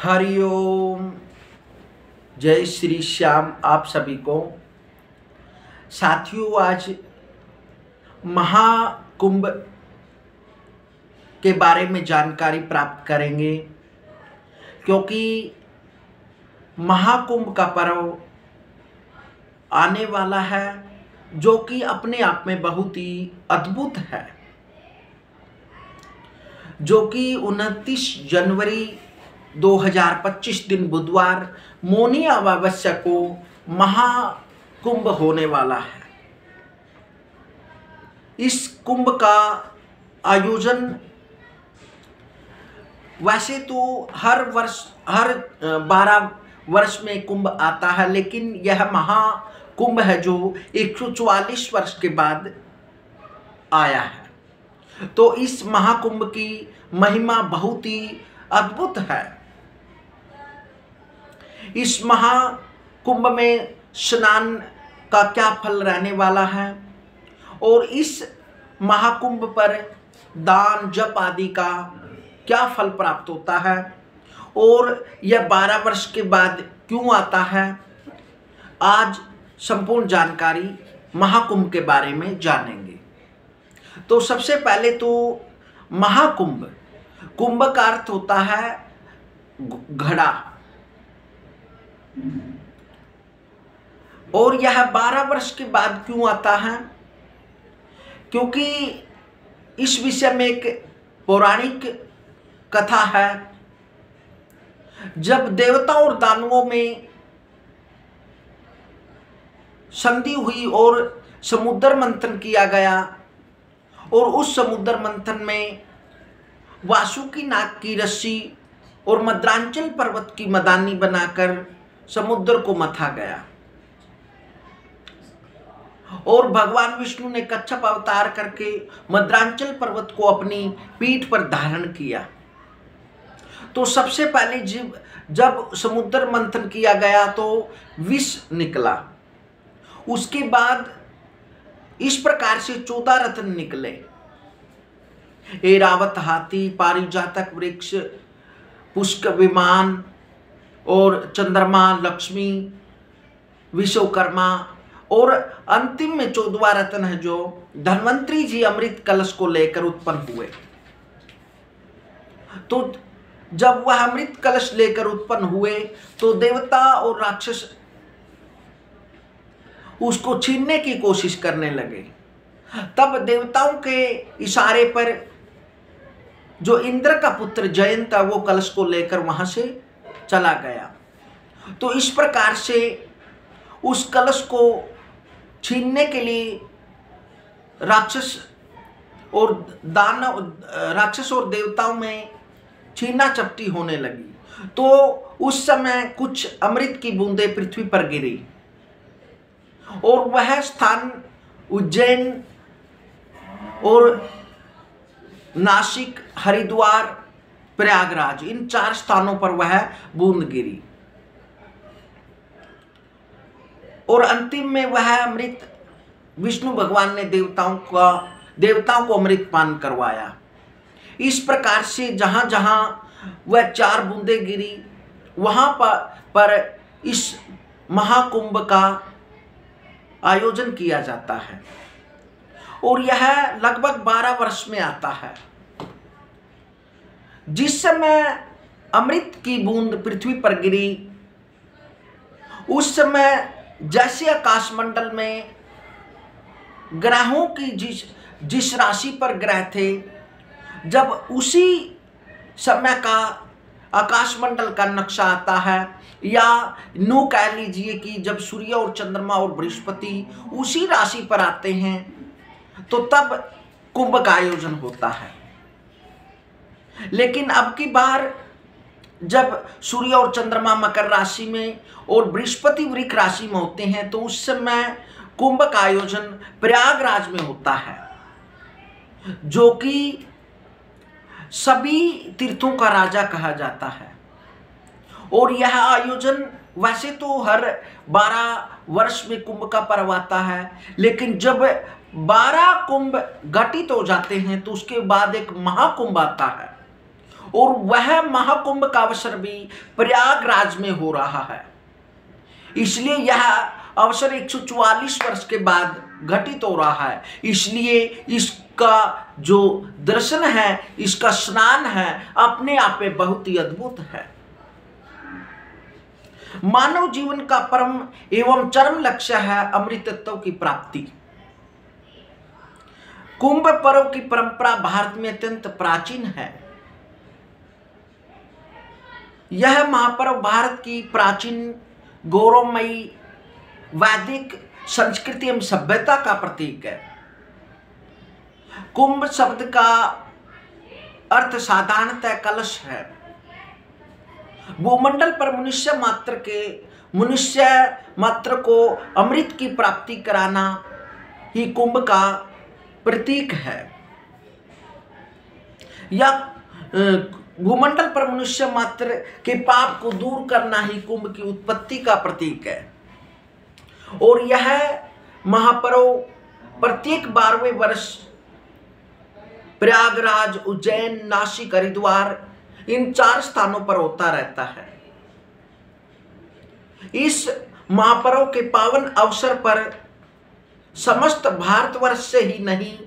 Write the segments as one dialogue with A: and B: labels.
A: हरिओम। जय श्री श्याम आप सभी को। साथियों, आज महाकुंभ के बारे में जानकारी प्राप्त करेंगे, क्योंकि महाकुंभ का पर्व आने वाला है, जो कि अपने आप में बहुत ही अद्भुत है, जो कि 29 जनवरी 2025 दिन बुधवार मौनी अमावस्या को महाकुंभ होने वाला है। इस कुंभ का आयोजन वैसे तो हर 12 वर्ष में कुंभ आता है, लेकिन यह महाकुंभ है जो 144 वर्ष के बाद आया है। तो इस महाकुंभ की महिमा बहुत ही अद्भुत है। इस महाकुंभ में स्नान का क्या फल रहने वाला है, और इस महाकुंभ पर दान जप आदि का क्या फल प्राप्त होता है, और यह 12 वर्ष के बाद क्यों आता है, आज संपूर्ण जानकारी महाकुंभ के बारे में जानेंगे। तो सबसे पहले तो महाकुंभ, कुंभ का अर्थ होता है घड़ा, और यह 12 वर्ष के बाद क्यों आता है, क्योंकि इस विषय में एक पौराणिक कथा है। जब देवताओं और दानवों में संधि हुई और समुद्र मंथन किया गया, और उस समुद्र मंथन में वासुकी नाग की रस्सी और मद्रांचल पर्वत की मदानी बनाकर समुद्र को मथा गया, और भगवान विष्णु ने कच्छप अवतार करके मद्रांचल पर्वत को अपनी पीठ पर धारण किया। तो सबसे पहले जब समुद्र मंथन किया गया तो विष निकला। उसके बाद इस प्रकार से 14 रत्न निकले, ऐरावत हाथी, पारिजातक वृक्ष, पुष्क विमान और चंद्रमा, लक्ष्मी, विश्वकर्मा, और अंतिम में 14वां रत्न है जो धन्वंतरी जी अमृत कलश को लेकर उत्पन्न हुए। तो जब वह अमृत कलश लेकर उत्पन्न हुए तो देवता और राक्षस उसको छीनने की कोशिश करने लगे। तब देवताओं के इशारे पर जो इंद्र का पुत्र जयंत था, वो कलश को लेकर वहां से चला गया। तो इस प्रकार से उस कलश को छीनने के लिए राक्षस और देवताओं में छीना चपटी होने लगी। तो उस समय कुछ अमृत की बूंदें पृथ्वी पर गिरी, और वह स्थान उज्जैन और नासिक, हरिद्वार, प्रयागराज, इन 4 स्थानों पर वह बूंद गिरी, और अंतिम में वह अमृत विष्णु भगवान ने देवताओं को अमृत पान करवाया। इस प्रकार से जहां जहां वह 4 बूंदें गिरी, वहां पर इस महाकुंभ का आयोजन किया जाता है, और यह लगभग 12 वर्ष में आता है। जिस समय अमृत की बूंद पृथ्वी पर गिरी, उस समय जैसे आकाशमंडल में ग्रहों की जिस राशि पर ग्रह थे, जब उसी समय का आकाशमंडल का नक्शा आता है, या नो कह लीजिए कि जब सूर्य और चंद्रमा और बृहस्पति उसी राशि पर आते हैं, तो तब कुंभ का आयोजन होता है। लेकिन अब की बार जब सूर्य और चंद्रमा मकर राशि में और बृहस्पति वृक राशि में होते हैं, तो उस समय कुंभ का आयोजन प्रयागराज में होता है, जो कि सभी तीर्थों का राजा कहा जाता है। और यह आयोजन वैसे तो हर 12 वर्ष में कुंभ का पर्व आता है, लेकिन जब 12 कुंभ घटित हो जाते हैं तो उसके बाद एक महाकुंभ आता है, और वह महाकुंभ का अवसर भी प्रयागराज में हो रहा है। इसलिए यह अवसर 144 वर्ष के बाद घटित हो रहा है। इसलिए इसका जो दर्शन है, इसका स्नान है, अपने आप में बहुत ही अद्भुत है। मानव जीवन का परम एवं चरम लक्ष्य है अमृत तत्व की प्राप्ति। कुंभ पर्व की परंपरा भारत में अत्यंत प्राचीन है। यह महापर्व भारत की प्राचीन गौरवमयी वैदिक संस्कृति एवं सभ्यता का प्रतीक है। कुंभ शब्द का अर्थ साधारणतः कलश है। भूमंडल पर मनुष्य मात्र को अमृत की प्राप्ति कराना ही कुंभ का प्रतीक है। या भूमंडल पर मनुष्य मात्र के पाप को दूर करना ही कुंभ की उत्पत्ति का प्रतीक है। और यह महापर्व प्रत्येक 12वें वर्ष प्रयागराज, उज्जैन, नासिक, हरिद्वार इन 4 स्थानों पर होता रहता है। इस महापर्व के पावन अवसर पर समस्त भारतवर्ष से ही नहीं,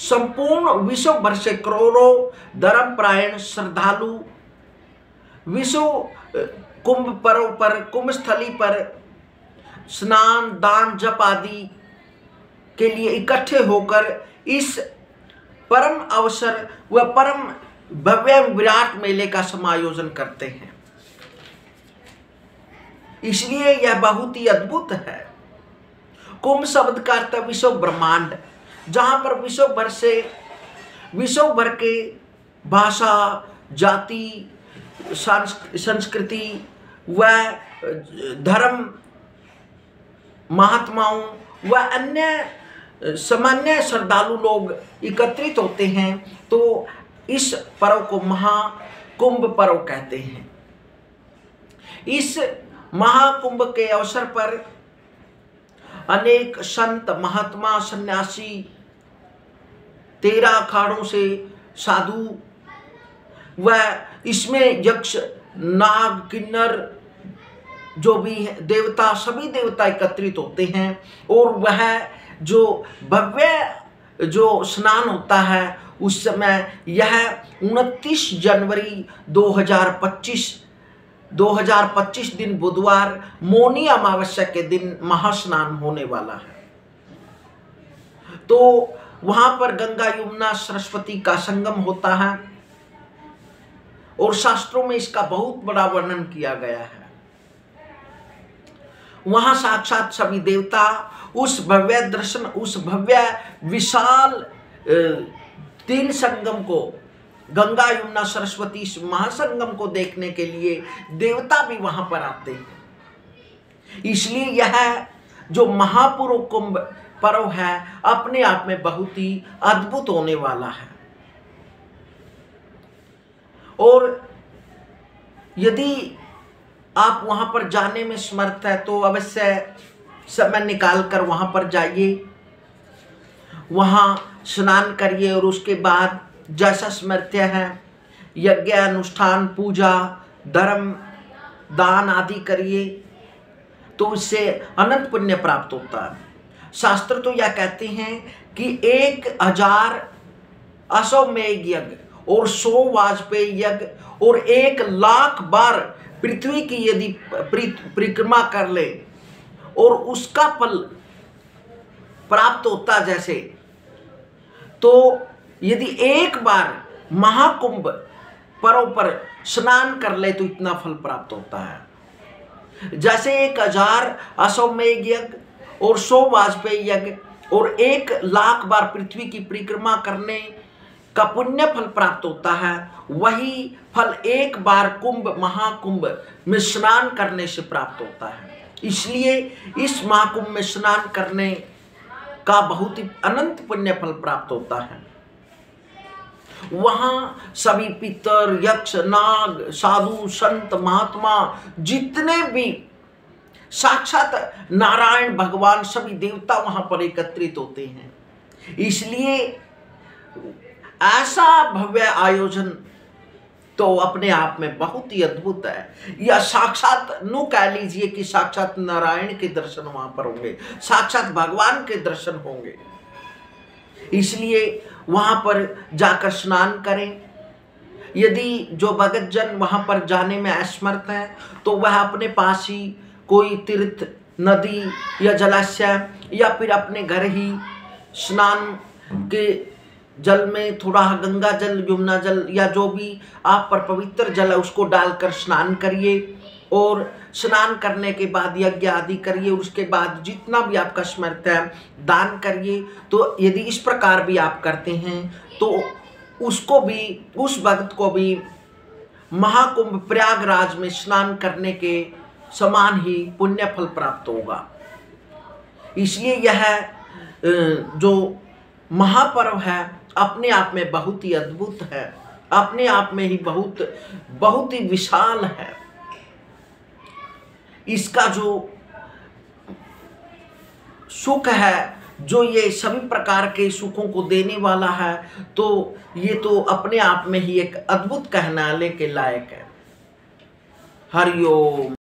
A: संपूर्ण विश्व भर से करोड़ों धर्मपरायण श्रद्धालु विश्व कुंभ पर्व पर, कुंभ स्थली पर स्नान, दान, जप आदि के लिए इकट्ठे होकर इस परम अवसर व परम भव्य विराट मेले का समायोजन करते हैं। इसलिए यह बहुत ही अद्भुत है। कुंभ शब्द का अर्थ विश्व ब्रह्मांड, जहां पर विश्व भर के भाषा, जाति, संस्कृति व धर्म, महात्माओं व अन्य सामान्य श्रद्धालु लोग एकत्रित होते हैं, तो इस पर्व को महाकुंभ पर्व कहते हैं। इस महाकुंभ के अवसर पर अनेक संत, महात्मा, सन्यासी, 13 अखाड़ों से साधु व इसमें यक्ष, नाग, किन्नर जो भी है देवता, सभी देवता एकत्रित होते हैं। और वह जो भव्य जो स्नान होता है उस समय यह 29 जनवरी 2025 दिन बुधवार मौनी अमावस्या के दिन महास्नान होने वाला है। तो वहां पर गंगा, यमुना, सरस्वती का संगम होता है और शास्त्रों में इसका बहुत बड़ा वर्णन किया गया है। वहां साक्षात सभी देवता उस भव्य दर्शन, उस भव्य विशाल 3 संगम को, गंगा, यमुना, सरस्वती इस महासंगम को देखने के लिए देवता भी वहां पर आते हैं। इसलिए यह जो महापुरुष कुंभ पर्व है अपने आप में बहुत ही अद्भुत होने वाला है। और यदि आप वहां पर जाने में समर्थ है तो अवश्य समय निकाल कर वहां पर जाइए, वहां स्नान करिए और उसके बाद जैसा समर्थ्य है यज्ञ, अनुष्ठान, पूजा, धर्म, दान आदि करिए, तो इससे अनंत पुण्य प्राप्त होता है। शास्त्र तो यह कहते हैं कि 1000 अश्वमेध यज्ञ और 100 वाजपेयी यज्ञ और 1,00,000 बार पृथ्वी की यदि परिक्रमा कर ले और उसका फल प्राप्त होता जैसे, तो यदि एक बार महाकुंभ पर्व पर स्नान कर ले तो इतना फल प्राप्त होता है। जैसे 1000 अश्वमेध यज्ञ और 100 वाजपेयी यज्ञ और 1,00,000 बार पृथ्वी की परिक्रमा करने का पुण्य फल प्राप्त होता है, वही फल एक बार महाकुंभ में स्नान करने से प्राप्त होता है। इसलिए इस महाकुंभ में स्नान करने का बहुत ही अनंत पुण्य फल प्राप्त होता है। वहां सभी पितर, यक्ष, नाग, साधु, संत, महात्मा, जितने भी साक्षात नारायण भगवान, सभी देवता वहां पर एकत्रित होते हैं। इसलिए ऐसा भव्य आयोजन तो अपने आप में बहुत ही अद्भुत है। या साक्षात नु कह लीजिए कि साक्षात नारायण के दर्शन वहां पर होंगे, साक्षात भगवान के दर्शन होंगे। इसलिए वहां पर जाकर स्नान करें। यदि जो भगत जन वहां पर जाने में असमर्थ है तो वह अपने पास ही कोई तीर्थ, नदी या जलाशय या फिर अपने घर ही स्नान के जल में थोड़ा गंगा जल, यमुना जल या जो भी आप पर पवित्र जल है उसको डालकर स्नान करिए। और स्नान करने के बाद यज्ञ आदि करिए। उसके बाद जितना भी आपका समर्थ है दान करिए। तो यदि इस प्रकार भी आप करते हैं तो उसको भी, उस भक्त को भी महाकुंभ प्रयागराज में स्नान करने के समान ही पुण्य फल प्राप्त होगा। इसलिए यह जो महापर्व है अपने आप में बहुत ही अद्भुत है, अपने आप में ही बहुत ही विशाल है। इसका जो सुख है, जो ये सभी प्रकार के सुखों को देने वाला है, तो ये तो अपने आप में ही एक अद्भुत कहनाले के लायक है। हरि ओम।